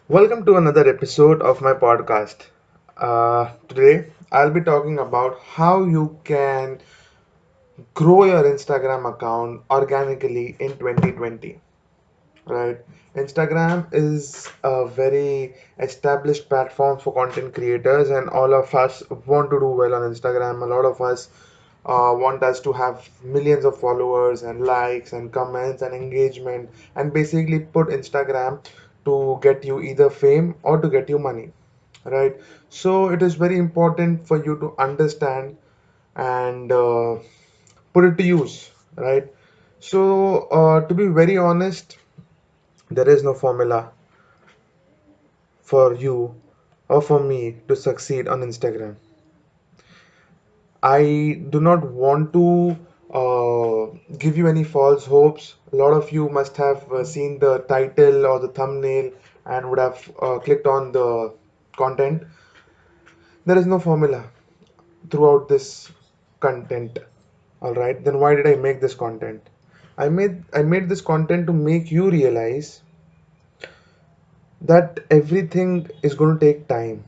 Welcome to another episode of my podcast. Today, I'll be talking about how you can grow your Instagram account organically in 2020. Right? Instagram is a very established platform for content creators, and all of us want to do well on Instagram. A lot of us want us to have millions of followers and likes and comments and engagement, and basically put Instagram to get you either fame or to get you money, right? So it is very important for you to understand and put it to use, right? So to be very honest, there is no formula for you or for me to succeed on Instagram. I do not want to give you any false hopes. A lot of you must have seen the title or the thumbnail and would have clicked on the content. There is no formula throughout this content. All right, then why did I make this content? I made this content to make you realize that everything is going to take time.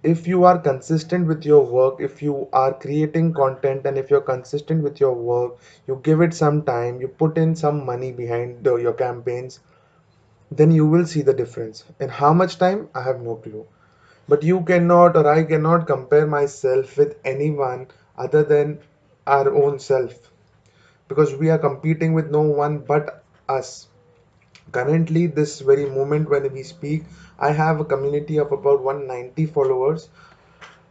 If you are consistent with your work, if you are creating content and if you're consistent with your work, you give it some time, you put in some money behind your campaigns, then you will see the difference. In how much time, I have no clue. But you cannot, or I cannot compare myself with anyone other than our own self, because we are competing with no one but us. Currently, this very moment when we speak, I have a community of about 190 followers,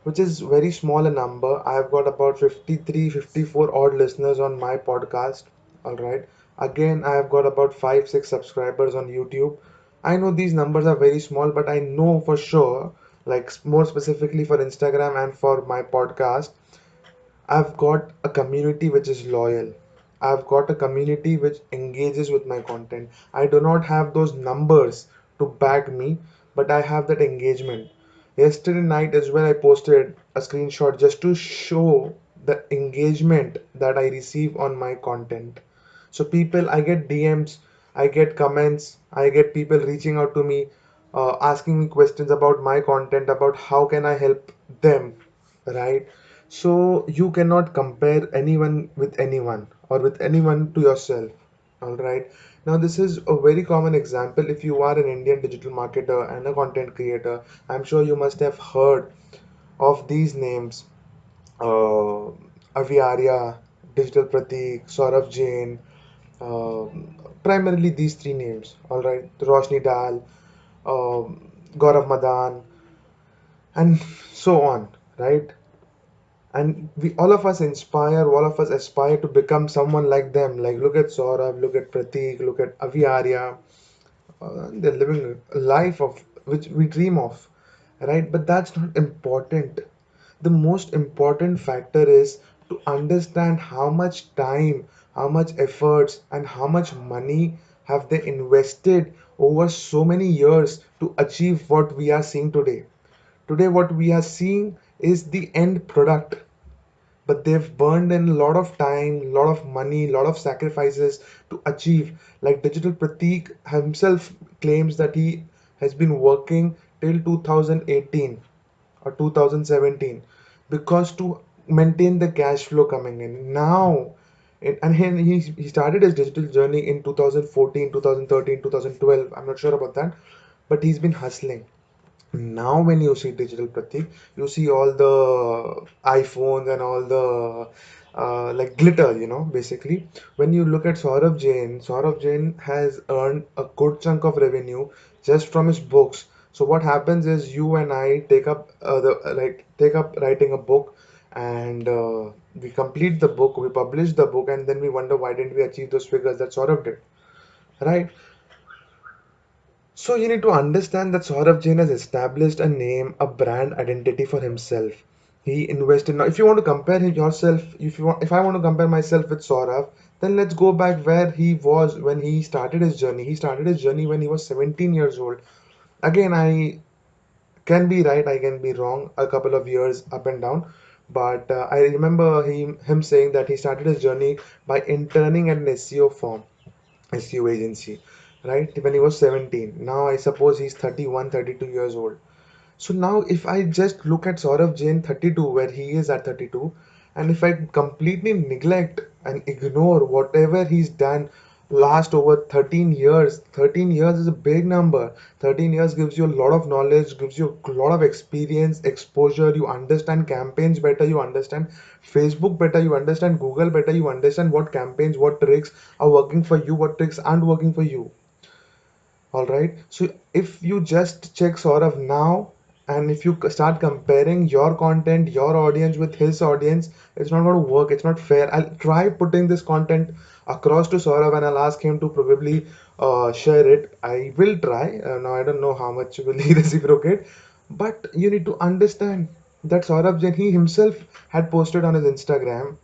which is very small a number. I've got about 53, 54 odd listeners on my podcast. All right. Again, I've got about 5, 6 subscribers on YouTube. I know these numbers are very small, but I know for sure, like more specifically for Instagram and for my podcast, I've got a community which is loyal. I've got a community which engages with my content. I do not have those numbers to back me, but I have that engagement. Yesterday night as well, I posted a screenshot just to show the engagement that I receive on my content. So, people, I get DMs, I get comments, I get people reaching out to me, asking me questions about my content, about how can I help them, right? So you cannot compare anyone with anyone or with anyone to yourself. All right. Now, this is a very common example. If you are an Indian digital marketer and a content creator, I'm sure you must have heard of these names: uh, Avi Arya, Digital Pratik, Saurabh Jain, primarily these three names. All right. Roshni Dal, Gaurav Madan, and so on. Right. And we all of us inspire, all of us aspire to become someone like them. Like, look at Saurabh, look at Pratik, look at Avi Arya. They're living a life of which we dream of, right? But that's not important. The most important factor is to understand how much time, how much efforts, and how much money have they invested over so many years to achieve what we are seeing today. Today, what we are seeing is the end product, but they've burned in a lot of time, a lot of money, a lot of sacrifices to achieve. Like Digital Pratik himself claims that he has been working till 2018 or 2017 because to maintain the cash flow coming in. Now, and he started his digital journey in 2014, 2013, 2012. I'm not sure about that, but he's been hustling. Now when you see Digital Pratik, you see all the iPhones and all the like glitter, basically. When you look at Saurabh Jain has earned a good chunk of revenue just from his books. So what happens is you and I take up writing a book, and we complete the book, we publish the book, and then we wonder why didn't we achieve those figures that Saurabh did, right? So you need to understand that Saurabh Jain has established a name, a brand identity for himself. He invested. Now, if you want to compare yourself, if I want to compare myself with Saurabh, then let's go back where he was when he started his journey. He started his journey when he was 17 years old. Again, I can be right, I can be wrong, a couple of years up and down. But I remember him saying that he started his journey by interning at an SEO firm, SEO agency. right? When he was 17. Now I suppose he's 31, 32 years old. So now if I just look at Saurav Jain 32, where he is at 32, and if I completely neglect and ignore whatever he's done last over 13 years, 13 years is a big number. 13 years gives you a lot of knowledge, gives you a lot of experience, exposure. You understand campaigns better, you understand Facebook better, you understand Google better, you understand what campaigns, what tricks are working for you, what tricks aren't working for you. All right. So if you just check Saurav now, and if you start comparing your content, your audience with his audience, it's not going to work. It's not fair. I'll try putting this content across to Saurav and I'll ask him to probably share it. I will try. Now I don't know how much will he reciprocate, but you need to understand that Saurav Jain, he himself had posted on his Instagram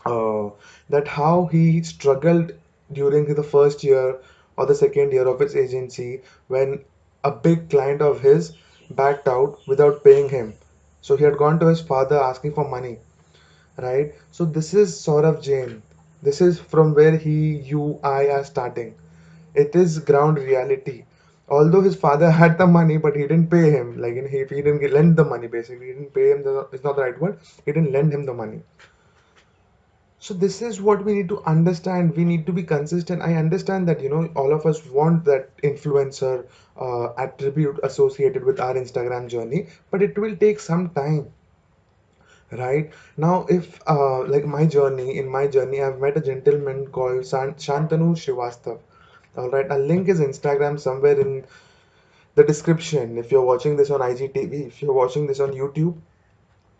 uh, that how he struggled during the first year or the second year of his agency when a big client of his backed out without paying him. So he had gone to his father asking for money, right? So this is Saurav Jain. This is from where I are starting. It is ground reality. Although his father had the money, but he didn't pay him. Like he didn't lend the money. Basically, he didn't pay him. It's not the right word. He didn't lend him the money. So this is what we need to understand. We need to be consistent. I understand that all of us want that influencer attribute associated with our Instagram journey, but it will take some time, right? Now, if like my journey, I've met a gentleman called Shantanu Srivastav. All right, I'll link his Instagram somewhere in the description. If you're watching this on IGTV, if you're watching this on YouTube,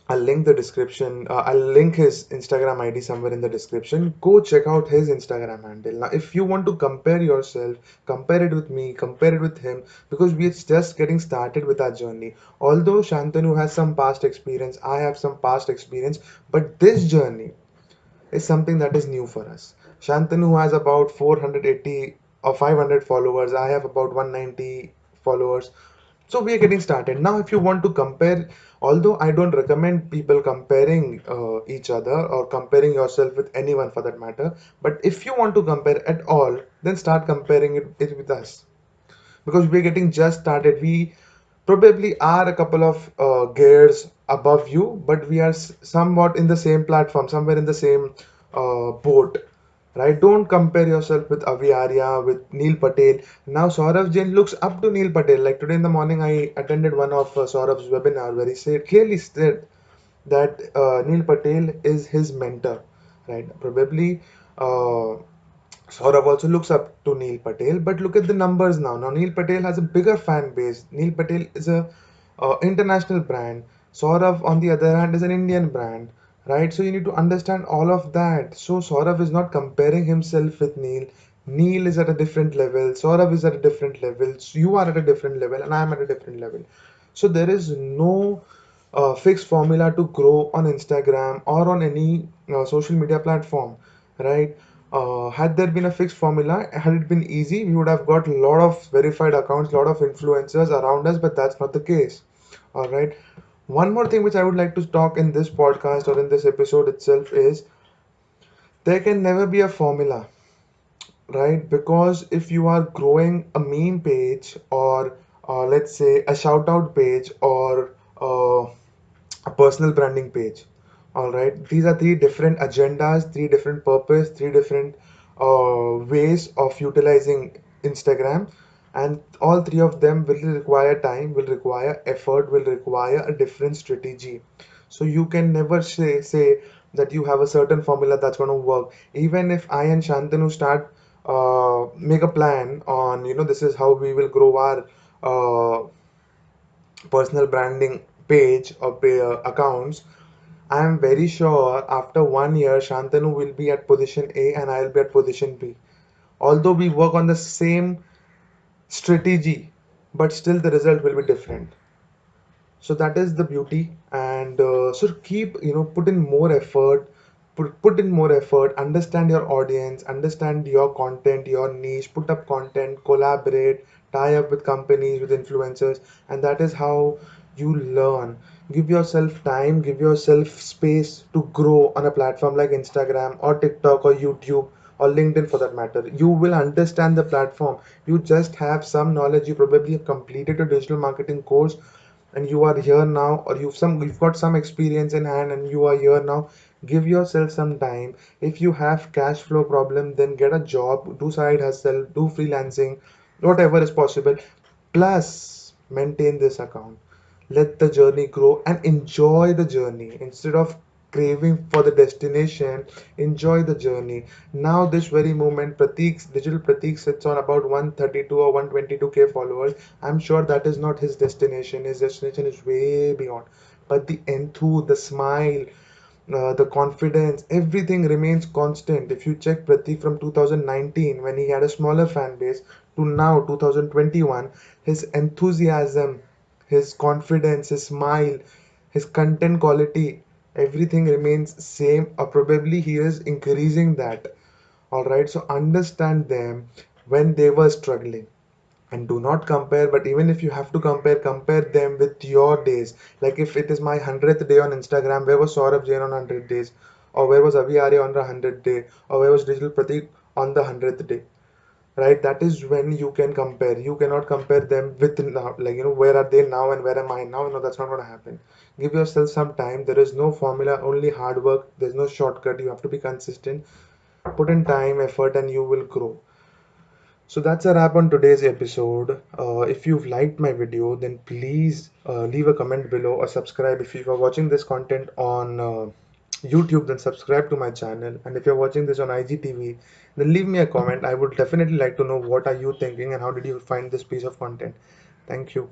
I'll link the description. I'll link his Instagram ID somewhere in the description. Go check out his Instagram handle. Now, if you want to compare yourself, compare it with me, compare it with him, because we're just getting started with our journey. Although Shantanu has some past experience, I have some past experience, but this journey is something that is new for us. Shantanu has about 480 or 500 followers. I have about 190 followers. So we are getting started. Now, if you want to compare, although I don't recommend people comparing each other or comparing yourself with anyone for that matter, but if you want to compare at all, then start comparing it with us, because we're getting just started. We probably are a couple of gears above you, but we are somewhat in the same platform, somewhere in the same boat, right? Don't compare yourself with Avi Arya, with Neil Patel. Now Saurav Jain looks up to Neil Patel. Like today in the morning, I attended one of Saurav's webinar where he clearly said that Neil Patel is his mentor, right? Probably. Saurabh also looks up to Neil Patel, but look at the numbers now. Now Neil Patel has a bigger fan base. Neil Patel is a international brand. Saurabh, on the other hand, is an Indian brand, right? So you need to understand all of that. So Saurabh is not comparing himself with Neil. Neil is at a different level. Saurabh is at a different level. So you are at a different level, and I am at a different level. So there is no fixed formula to grow on Instagram or on any social media platform, right? Had there been a fixed formula, had it been easy, we would have got a lot of verified accounts, a lot of influencers around us, but that's not the case. All right. One more thing which I would like to talk in this podcast or in this episode itself is there can never be a formula, right? Because if you are growing a meme page or let's say a shout out page or a personal branding page, all right, these are three different agendas, three different purpose, three different ways of utilizing Instagram, and all three of them will require time, will require effort, will require a different strategy. So you can never say that you have a certain formula that's going to work. Even if I and Shantanu start make a plan on, this is how we will grow our uh, personal branding page or accounts, I am very sure after 1 year Shantanu will be at position A and I will be at position B. Although we work on the same strategy, but still the result will be different. So that is the beauty, and so keep put in more effort, put in more effort, understand your audience, understand your content, your niche, put up content, collaborate, tie up with companies, with influencers, and that is how you learn. Give yourself time, give yourself space to grow on a platform like Instagram or TikTok or YouTube or LinkedIn for that matter. You will understand the platform. You just have some knowledge. You probably have completed a digital marketing course and you are here now, or you've got some experience in hand and you are here now. Give yourself some time. If you have cash flow problem, then get a job, do side hustle, do freelancing, whatever is possible. Plus maintain this account, let the journey grow and enjoy the journey instead of craving for the destination. Enjoy the journey. Now this very moment, digital Pratik sits on about 132 or 122k followers. I'm sure that is not his destination. His destination is way beyond, but the enthu, the smile, the confidence, everything remains constant. If you check Pratik from 2019, when he had a smaller fan base, to now 2021, his enthusiasm, his confidence, his smile, his content quality, everything remains same, or probably he is increasing that. All right, so understand them when they were struggling, and do not compare. But even if you have to compare, compare them with your days. Like if it is my 100th day on Instagram, where was Saurabh Jain on 100 days, or where was Avi Arya on the 100th day, or where was Digital Pratik on the 100th day, right? That is when you can compare. You cannot compare them with now, like, where are they now and where am I now? No, that's not going to happen. Give yourself some time. There is no formula, only hard work. There's no shortcut. You have to be consistent, put in time, effort, and you will grow. So that's a wrap on today's episode. If you've liked my video, then please leave a comment below or subscribe. If you are watching this content on YouTube, then subscribe to my channel. And if you're watching this on IGTV, then leave me a comment. I would definitely like to know what are you thinking and how did you find this piece of content. Thank you.